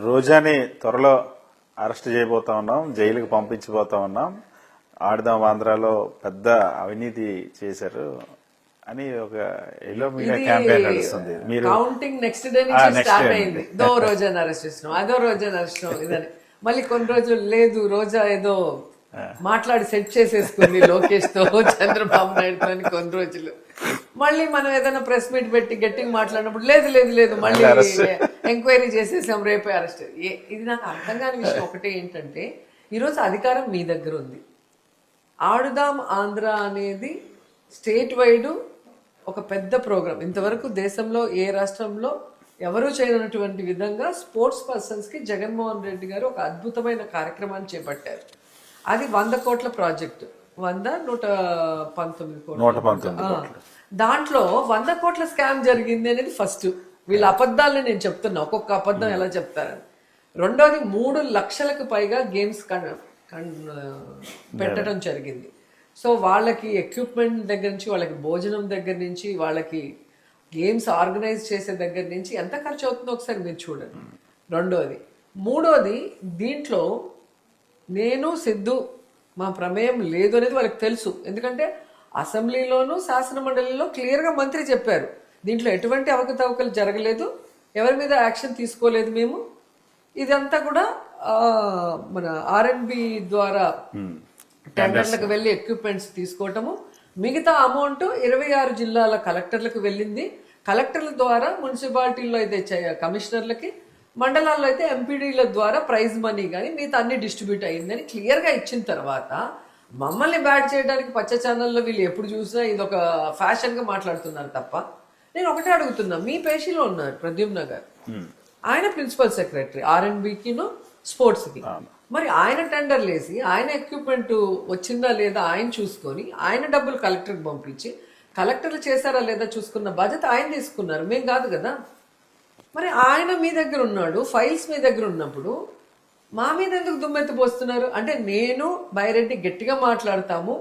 రోజాని త్వరలో అరెస్ట్ చేయబోతా ఉన్నాం, జైలుకి పంపించబోతా ఉన్నాం. ఆడదాం ఆంధ్రాలో పెద్ద అవినీతి చేశారు అని ఒక ఎల్లో మీడియా క్యాంపెయిన్ నడుస్తుంది. మీరు కౌంటింగ్ నెక్స్ట్ డే నుంచి స్టార్ట్ అయింది. దో రోజాని అరెస్ట్ చేసినాం, అదో రోజాని అరెస్ట్ ఇదని. మళ్ళీ కొన్ని రోజులు లేదు, రోజా ఏదో మాట్లాడి సెట్ చేసేసుకుంది లోకేష్ తో, చంద్రబాబు నాయుడుతో అని కొన్ని రోజులు. మళ్ళీ మనం ఏదైనా ప్రెస్ మీట్ పెట్టి గట్టిగా మాట్లాడినప్పుడు లేదు లేదు లేదు మళ్ళీ ఎంక్వైరీ చేసేసాం, రేపే అరెస్ట్. ఇది నాకు అర్థం కాని విషయం ఒకటే ఏంటంటే, ఈరోజు అధికారం మీ దగ్గర ఉంది. ఆడుదాం ఆంధ్ర అనేది స్టేట్ వైడ్ ఒక పెద్ద ప్రోగ్రాం. ఇంతవరకు దేశంలో ఏ రాష్ట్రంలో ఎవరూ చేయనటువంటి విధంగా స్పోర్ట్స్ పర్సన్స్ కి జగన్మోహన్ రెడ్డి గారు ఒక అద్భుతమైన కార్యక్రమాన్ని చేపట్టారు. అది 100 కోట్ల ప్రాజెక్టు. 119 కోట్లు. దాంట్లో 100 కోట్ల స్కామ్ జరిగింది అనేది ఫస్ట్. వీళ్ళ అబద్ధాలని నేను చెప్తున్నా, ఒక్కొక్క అబద్ధం ఎలా చెప్తారని. రెండోది 3 లక్షలకు పైగా గేమ్స్ పెట్టడం జరిగింది. సో వాళ్ళకి ఎక్విప్మెంట్ దగ్గర నుంచి, వాళ్ళకి భోజనం దగ్గర నుంచి, వాళ్ళకి గేమ్స్ ఆర్గనైజ్ చేసే దగ్గర నుంచి ఎంత ఖర్చు అవుతుందో ఒకసారి మీరు చూడండి. రెండోది. మూడోది, దీంట్లో నేను సిద్ధు మా ప్రమేయం లేదు అనేది వాళ్ళకి తెలుసు. ఎందుకంటే అసెంబ్లీలోనూ శాసన మండలిలో క్లియర్గా మంత్రి చెప్పారు, దీంట్లో ఎటువంటి అవకతవకలు జరగలేదు, ఎవరి మీద యాక్షన్ తీసుకోలేదు మేము. ఇదంతా కూడా మన ఆర్ఎండ్బి ద్వారా టెండర్లకు వెళ్ళి ఎక్విప్మెంట్స్ తీసుకోవటము, మిగతా అమౌంట్ 26 జిల్లాల కలెక్టర్లకు వెళ్ళింది. కలెక్టర్ల ద్వారా మున్సిపాలిటీల్లో అయితే కమిషనర్లకి, మండలాల్లో అయితే ఎంపీడీల ద్వారా ప్రైజ్ మనీ కానీ మిగతా అన్ని డిస్ట్రిబ్యూట్ అయ్యిందని క్లియర్గా ఇచ్చిన తర్వాత మమ్మల్ని బ్యాట్ చేయడానికి పచ్చ ఛానల్లో వీళ్ళు ఎప్పుడు చూసినా ఇది ఒక ఫ్యాషన్గా మాట్లాడుతున్నారు తప్ప. నేను ఒకటే అడుగుతున్నా, మీ పేషీలో ఉన్నారు ప్రద్యుమ్న గారు, ఆయన ప్రిన్సిపల్ సెక్రటరీ ఆర్ఎండ్బికిను స్పోర్ట్స్కి. మరి ఆయన టెండర్లు వేసి ఆయన ఎక్విప్మెంట్ వచ్చిందా లేదా ఆయన చూసుకొని ఆయన డబ్బులు కలెక్టర్కి పంపించి కలెక్టర్లు చేశారా లేదా చూసుకున్న బాధ్యత ఆయన తీసుకున్నారు, మేం కాదు కదా. మరి ఆయన మీ దగ్గర ఉన్నాడు, ఫైల్స్ మీ దగ్గర ఉన్నప్పుడు మా మీద ఎందుకు దుమ్మెత్తి పోస్తున్నారు? అంటే నేను బైరెడ్డి గట్టిగా మాట్లాడతాము,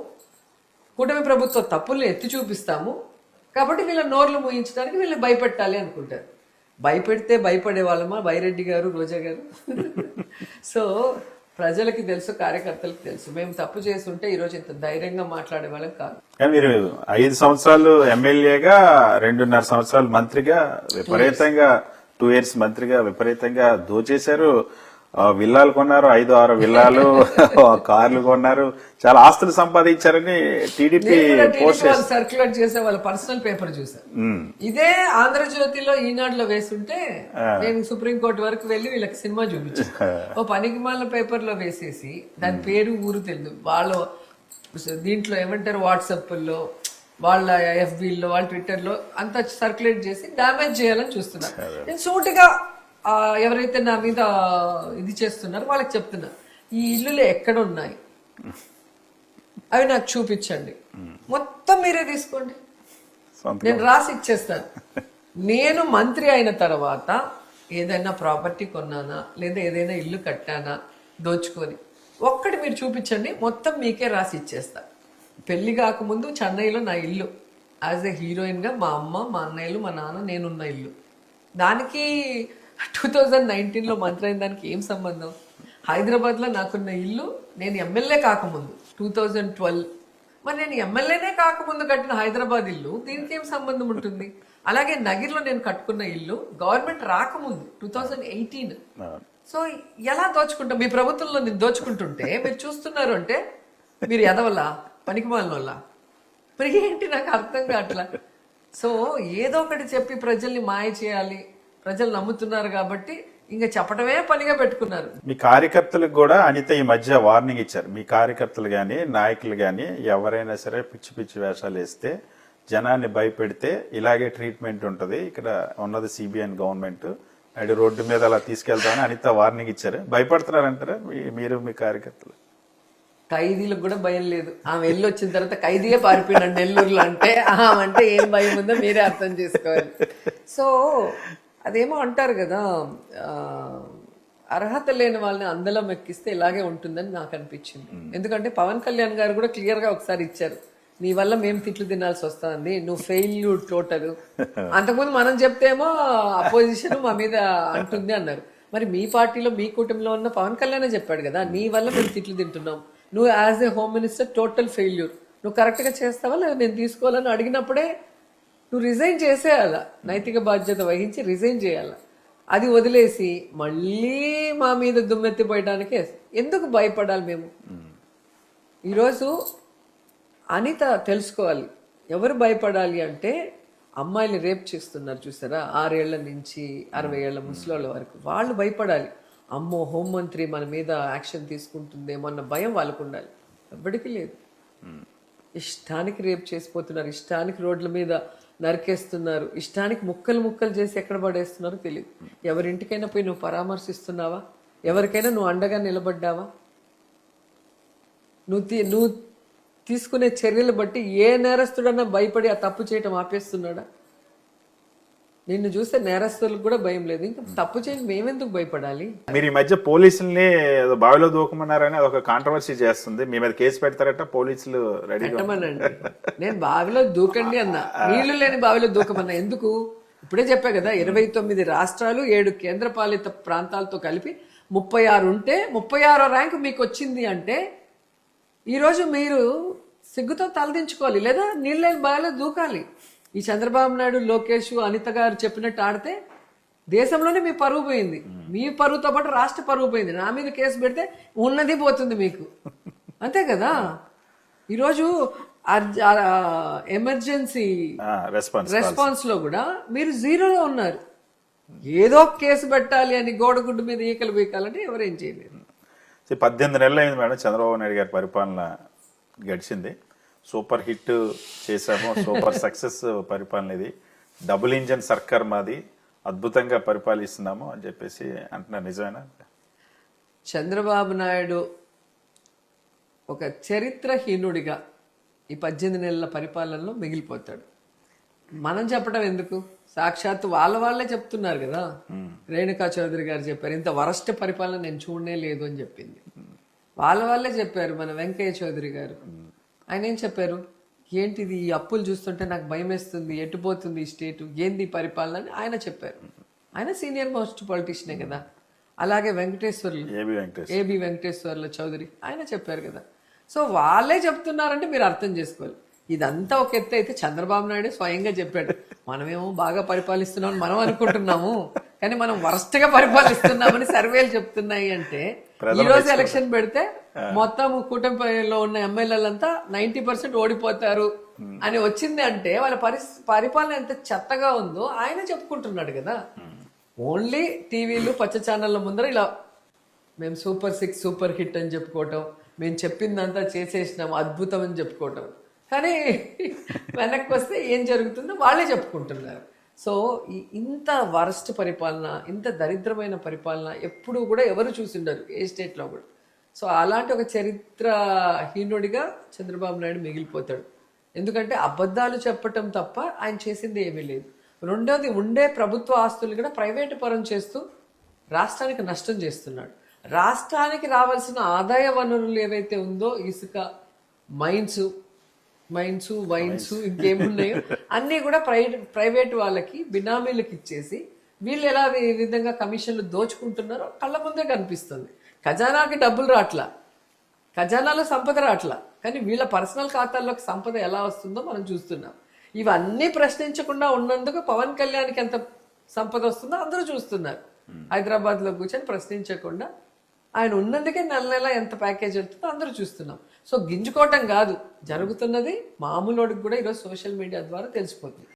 కూటమి ప్రభుత్వ తప్పుల్ని ఎత్తి చూపిస్తాము కాబట్టి వీళ్ళ నోర్లు మూయించడానికి వీళ్ళని భయపెట్టాలి అనుకుంటారు. భయపెడితే భయపడే వాళ్ళమా బైరెడ్డి గారు, రోజా గారు? సో ప్రజలకి తెలుసు, కార్యకర్తలకు తెలుసు, మేము తప్పు చేసి ఉంటే ఈరోజు ఇంత ధైర్యంగా మాట్లాడే వాళ్ళం కాదు. మీరు 5 సంవత్సరాలు ఎమ్మెల్యేగా, 2.5 సంవత్సరాలు మంత్రిగా, విపరీతంగా 2 years మంత్రిగా విపరీతంగా దోచేశారు. విల్లాలు కొన్నారు, 5-6 విల్లాలు, కార్లు కొన్నారు, చాలా ఆస్తులు సంపాదించారని టీడీపీ సర్క్యులేట్ చేసే వాళ్ళ పర్సనల్ పేపర్ చూసారు. ఇదే ఆంధ్రజ్యోతిలో, ఈనాడులో వేసుంటే నేను సుప్రీంకోర్టు వరకు వెళ్ళి వీళ్ళకి సినిమా చూపించాను. ఓ పనికిమాల పేపర్ లో వేసేసి దాని పేరు ఊరు తెలియదు, వాళ్ళు దీంట్లో ఏమంటారు వాట్సాప్లో, వాళ్ళ ఎఫ్బీలో, వాళ్ళ ట్విట్టర్లో అంతా సర్క్యులేట్ చేసి డ్యామేజ్ చేయాలని చూస్తున్నారు. నేను సూటిగా ఎవరైతే నా మీద ఇది చేస్తున్నారో వాళ్ళకి చెప్తున్నా, ఈ ఇల్లులు ఎక్కడ ఉన్నాయి అవి నాకు చూపించండి, మొత్తం మీరే తీసుకోండి, నేను రాసి ఇచ్చేస్తాను. నేను మంత్రి అయిన తర్వాత ఏదైనా ప్రాపర్టీ కొన్నానా లేదా ఏదైనా ఇల్లు కట్టానా దోచుకొని ఒక్కటి మీరు చూపించండి, మొత్తం మీకే రాసి ఇచ్చేస్తా. పెళ్లి కాకముందు చెన్నైలో నా ఇల్లు యాజ్ ఎ హీరోయిన్గా, మా అమ్మ, మా అన్నయ్యలు, మా నాన్న, నేనున్న ఇల్లు. దానికి 2019లో మంత్రి అయిన దానికి ఏం సంబంధం? హైదరాబాద్లో నాకున్న ఇల్లు నేను ఎమ్మెల్యే కాకముందు 2012, మరి నేను ఎమ్మెల్యేనే కాకముందు కట్టిన హైదరాబాద్ ఇల్లు దీనికి ఏం సంబంధం ఉంటుంది? అలాగే నగిర్లో నేను కట్టుకున్న ఇల్లు గవర్నమెంట్ రాకముందు 2018. సో ఎలా దోచుకుంటాం? మీ ప్రభుత్వంలో నేను దోచుకుంటుంటే మీరు చూస్తున్నారు అంటే మీరు ఎదవలా, పనికిమాలిన వల్ల, మరి ఏంటి నాకు అర్థం కావట్లా. సో ఏదో ఒకటి చెప్పి ప్రజల్ని మాయ చేయాలి, ప్రజలు నమ్ముతున్నారు కాబట్టి ఇంకా చెప్పడమే పనిగా పెట్టుకున్నారు. మీ కార్యకర్తలకు కూడా అనిత ఈ మధ్య వార్నింగ్ ఇచ్చారు. మీ కార్యకర్తలు గాని, నాయకులు గాని ఎవరైనా సరే పిచ్చి పిచ్చి వేషాలు వేస్తే, జనాన్ని భయపెడితే ఇలాగే ట్రీట్మెంట్ ఉంటది, ఇక్కడ ఉన్నది సిబిఐ గవర్నమెంట్, అటు రోడ్డు మీద అలా తీసుకెళ్తామని అనిత వార్నింగ్ ఇచ్చారు. భయపడుతున్నారంటారా మీరు, మీ కార్యకర్తలు? ఖైదీలకు కూడా భయం లేదు. ఆమె వెళ్ళి వచ్చిన తర్వాత ఖైదీయే పారిపోయినాడు నెల్లూరులో అంటే ఆమె ఏం భయం ఉందో మీరే అర్థం చేసుకోవాలి. సో అదేమో అంటారు కదా, అర్హత లేని వాళ్ళని అందలం ఎక్కిస్తే ఇలాగే ఉంటుందని నాకు అనిపించింది. ఎందుకంటే పవన్ కళ్యాణ్ గారు కూడా క్లియర్గా ఒకసారి ఇచ్చారు, నీ వల్ల మేము తిట్లు తినాల్సి వస్తుంది, నువ్వు ఫెయిల్యూర్ టోటల్. అంతకుముందు మనం చెప్తేమో అపోజిషన్ మా మీద అంటుంది అన్నారు. మరి మీ పార్టీలో మీ కుటుంబంలో ఉన్న పవన్ కళ్యాణ్ చెప్పాడు కదా, నీ వల్ల మేము తిట్లు తింటున్నాం, నువ్వు as a home minister total failure, నువ్వు కరెక్ట్గా చేస్తావా లేదా నేను తీసుకోవాలని అడిగినప్పుడే నువ్వు రిజైన్ చేసేయాల, నైతిక బాధ్యత వహించి రిజైన్ చేయాల. అది వదిలేసి మళ్ళీ మా మీద దుమ్మెత్తిపోయడానికి ఎందుకు భయపడాలి మేము? ఈరోజు అనిత తెలుసుకోవాలి, ఎవరు భయపడాలి అంటే అమ్మాయిలు రేప్ చేస్తున్నారు చూసారా, 6 ఏళ్ల నుంచి 60 ఏళ్ల ముసలోళ్ళ వరకు, వాళ్ళు భయపడాలి. అమ్మో హోంమంత్రి మన మీద యాక్షన్ తీసుకుంటుందేమో అన్న భయం వాళ్ళకు ఉండాలి. ఎవ్వడికి లేదు. ఇష్టానికి రేప్ చేసిపోతున్నారు, ఇష్టానికి రోడ్ల మీద నరికేస్తున్నారు, ఇష్టానికి ముక్కలు ముక్కలు చేసి ఎక్కడ పడేస్తున్నారో తెలియదు. ఎవరింటికైనా పోయి నువ్వు పరామర్శిస్తున్నావా? ఎవరికైనా నువ్వు అండగా నిలబడ్డావా? నువ్వు తీసుకునే చర్యలు బట్టి ఏ నేరస్తుడన్నా భయపడి ఆ తప్పు చేయటం ఆపేస్తున్నాడా? నిన్ను చూస్తే నేరస్తులకు కూడా భయం లేదు, ఇంకా తప్పు చేయని మేమెందుకు భయపడాలి? మీరు ఈ మధ్య పోలీసుల్ని ఏదో బావిలో దూకమన్నారని అదొక కాంట్రవర్సీ చేస్తుంది, మీ మీద కేసు పెడతారట పోలీసులు రెడీగా. పెట్టమనండి, నేను బావిలో దూకండి అన్నా, నీళ్లు లేని బావిలో దూకమన్నా. ఎందుకు? ఇప్పుడే చెప్పా కదా, 29 రాష్ట్రాలు 7 కేంద్రపాలిత ప్రాంతాలతో కలిపి 36 ఉంటే 36వ ర్యాంకు మీకు వచ్చింది అంటే ఈరోజు మీరు సిగ్గుతో తలదించుకోవాలి, లేదా నీళ్ళని బాగా దూకాలి. ఈ చంద్రబాబు నాయుడు, లోకేష్, అనిత గారు చెప్పినట్టు ఆడితే దేశంలోనే మీ పరువు పోయింది, మీ పరువుతో పాటు రాష్ట్ర పరువు పోయింది. నా మీద కేసు పెడితే ఉన్నది పోతుంది మీకు, అంతే కదా. ఈరోజు ఎమర్జెన్సీ రెస్పాన్స్ లో కూడా మీరు 0లో ఉన్నారు. ఏదో కేసు పెట్టాలి అని గోడగుడ్డు మీద ఈకలు బీకాలంటే ఎవరేం చేయలేరు. 18 నెలలు అయింది మేడం చంద్రబాబు నాయుడు గారి పరిపాలన గడిచింది. సూపర్ హిట్ చేసాము, సూపర్ సక్సెస్ పరిపాలన ఇది, డబుల్ ఇంజన్ సర్కార్ మాది, అద్భుతంగా పరిపాలిస్తున్నాము అని చెప్పేసి అంటున్నారు. నిజమేనా? చంద్రబాబు నాయుడు ఒక చరిత్రహీనుడిగా ఈ 18 నెలల పరిపాలనలో మిగిలిపోతాడు. మనం చెప్పడం ఎందుకు? సాక్షాత్తు వాళ్ళే చెప్తున్నారు కదా. రేణుకా చౌదరి గారు చెప్పారు, ఇంత వరస్ట్ పరిపాలన నేను చూడనే లేదు అని చెప్పింది. వాళ్ళే చెప్పారు. మన వెంకయ్య చౌదరి గారు ఆయన ఏం చెప్పారు? ఏంటిది ఈ అప్పులు చూస్తుంటే నాకు భయం వేస్తుంది, ఎట్టుపోతుంది ఈ స్టేటు, ఏంది పరిపాలన అని ఆయన చెప్పారు. ఆయన సీనియర్ మోస్ట్ పొలిటీషియనే కదా. అలాగే ఏబి వెంకటేశ్వర్లు చౌదరి ఆయన చెప్పారు కదా. సో వాళ్ళే చెప్తున్నారంటే మీరు అర్థం చేసుకోవాలి. ఇదంతా ఒక ఎత్తు అయితే చంద్రబాబు నాయుడు స్వయంగా చెప్పాడు, మనమేమో బాగా పరిపాలిస్తున్నామని మనం అనుకుంటున్నాము, కానీ మనం వరస్ట్ గా పరిపాలిస్తున్నామని సర్వేలు చెప్తున్నాయి. అంటే ఈ రోజు ఎలక్షన్ పెడితే మొత్తం కూటమిలో ఉన్న ఎమ్మెల్యేలంతా 90% ఓడిపోతారు అని వచ్చింది అంటే వాళ్ళ పరిపాలన ఎంత చెత్తగా ఉందో ఆయన చెప్పుకుంటున్నాడు కదా. ఓన్లీ టీవీలు పచ్చ ఛానళ్ళ ముందర ఇలా మేము సూపర్ 6 సూపర్ హిట్ అని చెప్పుకోవటం, మేము చెప్పిందంతా చేసేసినాం అద్భుతం అని చెప్పుకోవటం, కానీ వెనక్కి వస్తే ఏం జరుగుతుందో వాళ్ళే చెప్పుకుంటున్నారు. సో ఇంత వరస్ట్ పరిపాలన, ఇంత దరిద్రమైన పరిపాలన ఎప్పుడు కూడా ఎవరు చూసిండరు ఏ స్టేట్లో కూడా. సో అలాంటి ఒక చరిత్రహీనుడిగా చంద్రబాబు నాయుడు మిగిలిపోతాడు. ఎందుకంటే అబద్ధాలు చెప్పటం తప్ప ఆయన చేసింది ఏమీ లేదు. రెండోది, ఉండే ప్రభుత్వ ఆస్తులు కూడా ప్రైవేటు పరం చేస్తూ రాష్ట్రానికి నష్టం చేస్తున్నాడు. రాష్ట్రానికి రావాల్సిన ఆదాయ వనరులు ఏవైతే ఉందో, ఇసుక, మైన్స్, వైన్స్, ఇంకేమున్నాయో అన్నీ కూడా ప్రైవేట్ వాళ్ళకి బినామీలకు ఇచ్చేసి వీళ్ళు ఎలా ఈ విధంగా కమిషన్లు దోచుకుంటున్నారో కళ్ళ ముందే కనిపిస్తుంది. ఖజానాకి డబ్బులు రాట్లా, ఖజానాలో సంపద రాట్లా, కానీ వీళ్ళ పర్సనల్ ఖాతాల్లోకి సంపద ఎలా వస్తుందో మనం చూస్తున్నాం. ఇవన్నీ ప్రశ్నించకుండా ఉన్నందుకు పవన్ కళ్యాణ్కి ఎంత సంపద వస్తుందో అందరూ చూస్తున్నారు. హైదరాబాద్లో కూర్చొని ప్రశ్నించకుండా ఆయన ఉన్నందుకే నెల ఎంత ప్యాకేజ్ వెళ్తుందో అందరూ చూస్తున్నాం. సో గింజుకోవటం కాదు, జరుగుతున్నది మామూలుడికి కూడా ఈరోజు సోషల్ మీడియా ద్వారా తెలిసిపోతుంది.